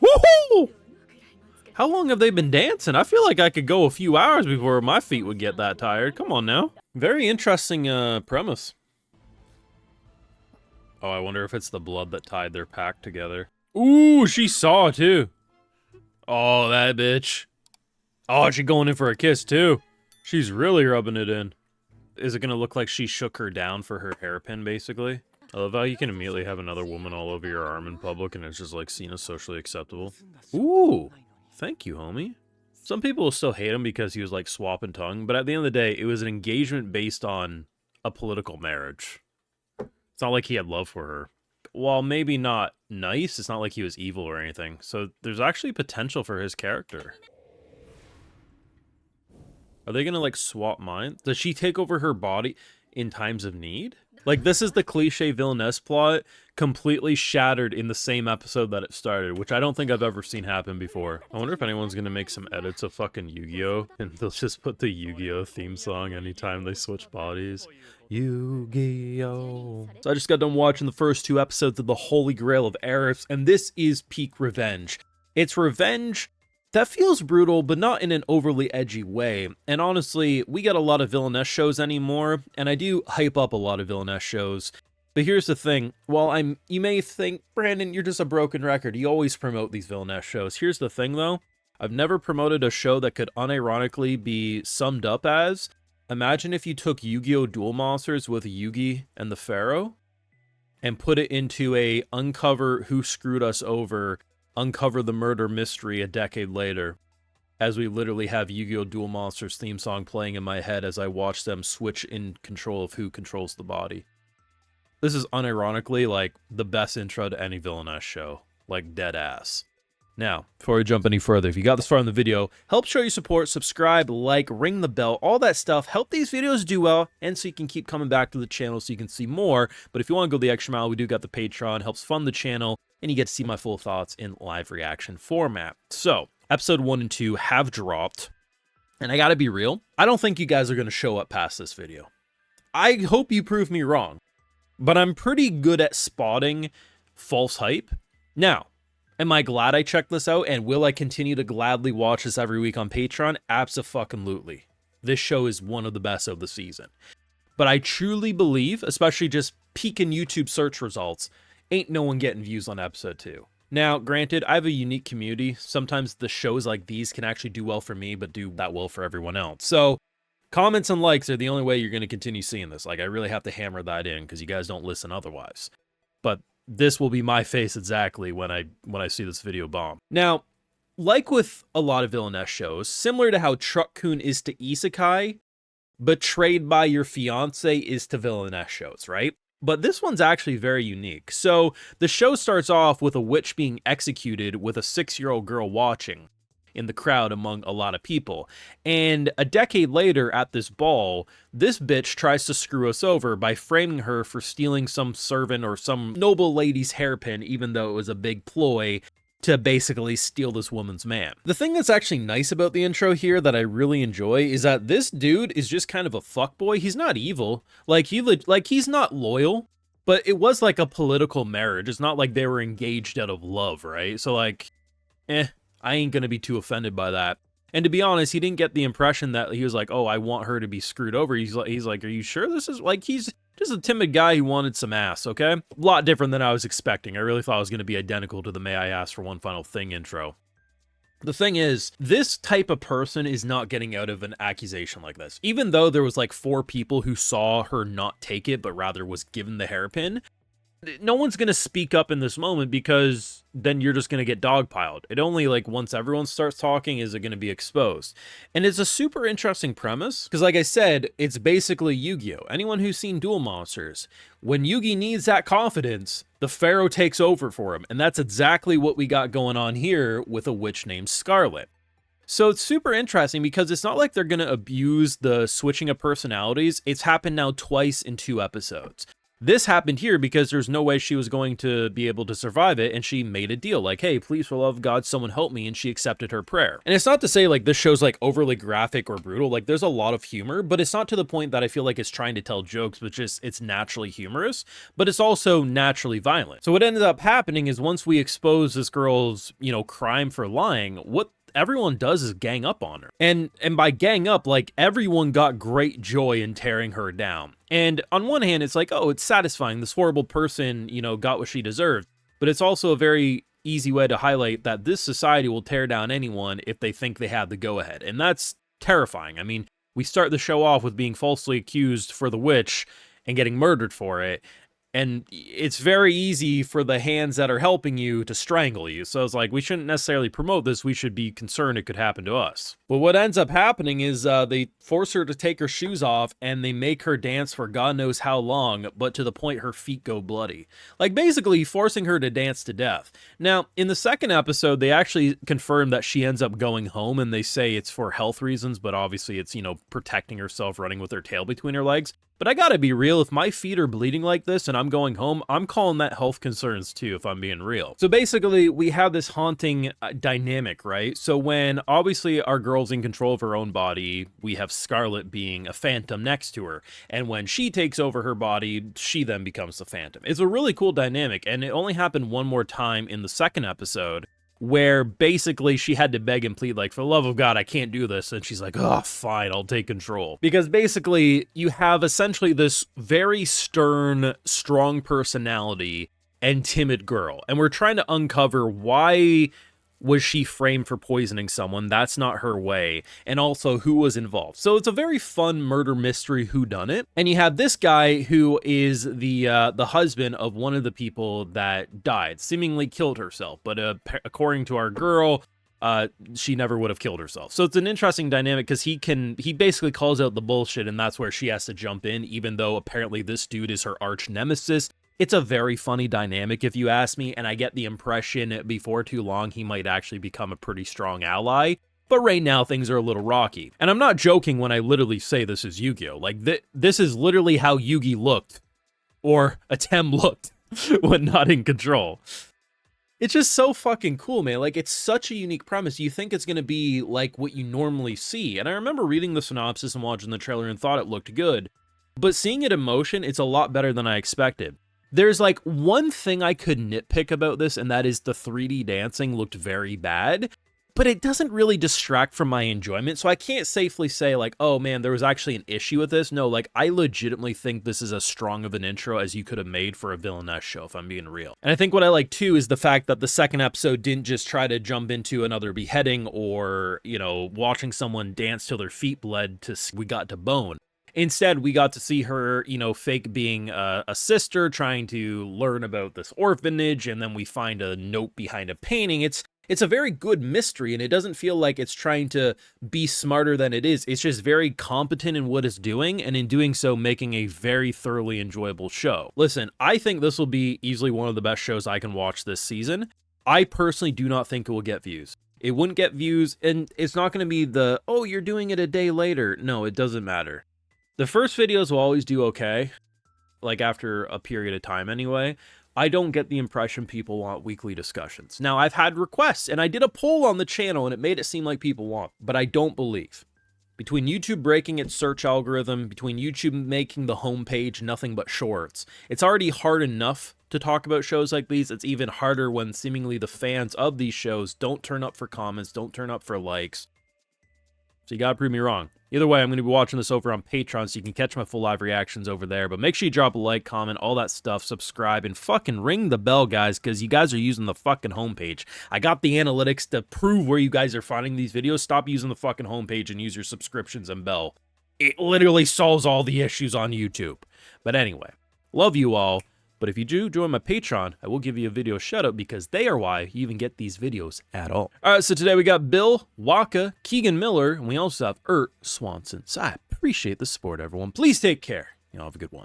Woohoo! How long have they been dancing? I feel like I could go a few hours before my feet would get that tired. Come on now. Very interesting premise. Oh, I wonder if it's the blood that tied their pack together. Ooh, she saw too. Oh, that bitch. Oh, she's going in for a kiss too. She's really rubbing it in. Is it gonna look like she shook her down for her hairpin, basically? I love how you can immediately have another woman all over your arm in public and it's just like seen as socially acceptable. Ooh, thank you, homie. Some people will still hate him because he was like swapping tongue, but at the end of the day, it was an engagement based on a political marriage. It's not like he had love for her. While maybe not nice, it's not like he was evil or anything. So there's actually potential for his character. Are they gonna like swap minds? Does she take over her body in times of need? Like, this is the cliche Villainess plot completely shattered in the same episode that it started, which I don't think I've ever seen happen before. I wonder if anyone's gonna make some edits of fucking Yu-Gi-Oh! And they'll just put the Yu-Gi-Oh! Theme song anytime they switch bodies. Yu-Gi-Oh! So I just got done watching the first 2 episodes of the Holy Grail of Eris, and this is peak revenge. It's revenge that feels brutal, but not in an overly edgy way. And honestly, we get a lot of Villainess shows anymore, and I do hype up a lot of Villainess shows. But here's the thing, while you may think, Brandon, you're just a broken record, you always promote these Villainess shows. Here's the thing though, I've never promoted a show that could unironically be summed up as, imagine if you took Yu-Gi-Oh! Duel Monsters with Yugi and the Pharaoh, and put it into a uncover who screwed us over, uncover the murder mystery a decade later, as we literally have Yu-Gi-Oh! Duel Monsters theme song playing in my head as I watch them switch in control of who controls the body. This is unironically like the best intro to any Villainess show, like dead ass. Now, before we jump any further, if you got this far in the video, help show your support, subscribe, like, ring the bell, all that stuff. Help these videos do well, and so you can keep coming back to the channel so you can see more. But if you want to go the extra mile, we do got the Patreon, helps fund the channel, and you get to see my full thoughts in live reaction format. So, episode 1 and 2 have dropped, and I gotta be real, I don't think you guys are gonna show up past this video. I hope you prove me wrong, but I'm pretty good at spotting false hype. Now, am I glad I checked this out, and will I continue to gladly watch this every week on Patreon? Abso-fucking-lutely. This show is one of the best of the season. But I truly believe, especially just peeking YouTube search results, ain't no one getting views on episode 2. Now, granted, I have a unique community. Sometimes the shows like these can actually do well for me, but do that well for everyone else. So, comments and likes are the only way you're going to continue seeing this. Like, I really have to hammer that in, because you guys don't listen otherwise. But this will be my face exactly when I see this video bomb. Now, like with a lot of Villainess shows, similar to how Truck-kun is to Isekai, Betrayed by Your Fiance is to Villainess shows, right? But this one's actually very unique. So, the show starts off with a witch being executed with a 6-year-old girl watching in the crowd among a lot of people. And a decade later at this ball, this bitch tries to screw us over by framing her for stealing some servant or some noble lady's hairpin, even though it was a big ploy to basically steal this woman's man. The thing that's actually nice about the intro here that I really enjoy is that this dude is just kind of a fuckboy. He's not evil. He's not loyal, but it was like a political marriage. It's not like they were engaged out of love, right? So like, I ain't gonna be too offended by that. And to be honest, he didn't get the impression that he was like, oh, I want her to be screwed over. He's like, are you sure this is, like, he's just a timid guy who wanted some ass, okay? A lot different than I was expecting. I really thought it was gonna be identical to the May I Ask for One Final Thing intro. The thing is, this type of person is not getting out of an accusation like this. Even though there was like 4 people who saw her not take it, but rather was given the hairpin, no one's going to speak up in this moment because then you're just going to get dogpiled. It only, like, once everyone starts talking is it going to be exposed. And it's a super interesting premise because, like I said, it's basically Yu-Gi-Oh! Anyone who's seen Duel Monsters, when Yugi needs that confidence, the Pharaoh takes over for him. And that's exactly what we got going on here with a witch named Scarlet. So it's super interesting because it's not like they're going to abuse the switching of personalities. It's happened now twice in 2 episodes. This happened here because there's no way she was going to be able to survive it, and she made a deal like, hey, please, for the love of God, someone help me, and she accepted her prayer. And it's not to say like this show's like overly graphic or brutal, like there's a lot of humor, but it's not to the point that I feel like it's trying to tell jokes, but just it's naturally humorous, but it's also naturally violent. So what ended up happening is once we expose this girl's, you know, crime for lying, what everyone does is gang up on her. And by gang up, like everyone got great joy in tearing her down. And on one hand, it's like, oh, it's satisfying. This horrible person, you know, got what she deserved. But it's also a very easy way to highlight that this society will tear down anyone if they think they have the go-ahead. And that's terrifying. I mean, we start the show off with being falsely accused for the witch and getting murdered for it. And it's very easy for the hands that are helping you to strangle you. So it's like, we shouldn't necessarily promote this. We should be concerned it could happen to us. But what ends up happening is they force her to take her shoes off and they make her dance for God knows how long, but to the point her feet go bloody. Like basically forcing her to dance to death. Now, in the second episode, they actually confirm that she ends up going home and they say it's for health reasons, but obviously it's, you know, protecting herself running with her tail between her legs. But I gotta be real, if my feet are bleeding like this and I'm going home, I'm calling that health concerns too, if I'm being real. So basically, we have this haunting dynamic, right? So when obviously our girl's in control of her own body, we have Scarlet being a phantom next to her. And when she takes over her body, she then becomes the phantom. It's a really cool dynamic, and it only happened one more time in the second episode, where basically she had to beg and plead, like, for the love of God, I can't do this. And she's like, oh, fine, I'll take control. Because basically you have essentially this very stern, strong personality and timid girl. And we're trying to uncover why was she framed for poisoning someone? That's not her way. And also who was involved. So it's a very fun murder mystery whodunit. And you have this guy who is the husband of one of the people that died, seemingly killed herself. But according to our girl, she never would have killed herself. So it's an interesting dynamic because he basically calls out the bullshit, and that's where she has to jump in, even though apparently this dude is her arch nemesis. It's a very funny dynamic, if you ask me, and I get the impression before too long he might actually become a pretty strong ally. But right now, things are a little rocky. And I'm not joking when I literally say this is Yu-Gi-Oh! Like, this is literally how Yugi looked, or Atem looked, when not in control. It's just so fucking cool, man. Like, it's such a unique premise. You think it's going to be like what you normally see. And I remember reading the synopsis and watching the trailer and thought it looked good. But seeing it in motion, it's a lot better than I expected. There's like one thing I could nitpick about this, and that is the 3D dancing looked very bad, but it doesn't really distract from my enjoyment. So I can't safely say like, oh man, there was actually an issue with this. No, like I legitimately think this is as strong of an intro as you could have made for a Villainess show, if I'm being real. And I think what I like too is the fact that the second episode didn't just try to jump into another beheading or, you know, watching someone dance till their feet bled to we got to bone. Instead, we got to see her, you know, fake being a sister, trying to learn about this orphanage, and then we find a note behind a painting. It's a very good mystery, and it doesn't feel like it's trying to be smarter than it is. It's just very competent in what it's doing, and in doing so, making a very thoroughly enjoyable show. Listen, I think this will be easily one of the best shows I can watch this season. I personally do not think it will get views. It wouldn't get views, and it's not going to be the, oh, you're doing it a day later. No, it doesn't matter. The first videos will always do okay, like after a period of time anyway. I don't get the impression people want weekly discussions. Now, I've had requests, and I did a poll on the channel, and it made it seem like people want, but I don't believe. Between YouTube breaking its search algorithm, between YouTube making the homepage nothing but shorts, it's already hard enough to talk about shows like these. It's even harder when seemingly the fans of these shows don't turn up for comments, don't turn up for likes. So you gotta prove me wrong. Either way, I'm going to be watching this over on Patreon, so you can catch my full live reactions over there. But make sure you drop a like, comment, all that stuff, subscribe, and fucking ring the bell, guys, because you guys are using the fucking homepage. I got the analytics to prove where you guys are finding these videos. Stop using the fucking homepage and use your subscriptions and bell. It literally solves all the issues on YouTube. But anyway, love you all. But if you do join my Patreon, I will give you a video shout out because they are why you even get these videos at all. All right, so today we got Bill, Waka, Keegan Miller, and we also have Swanson. So I appreciate the support, everyone. Please take care. You all have a good one.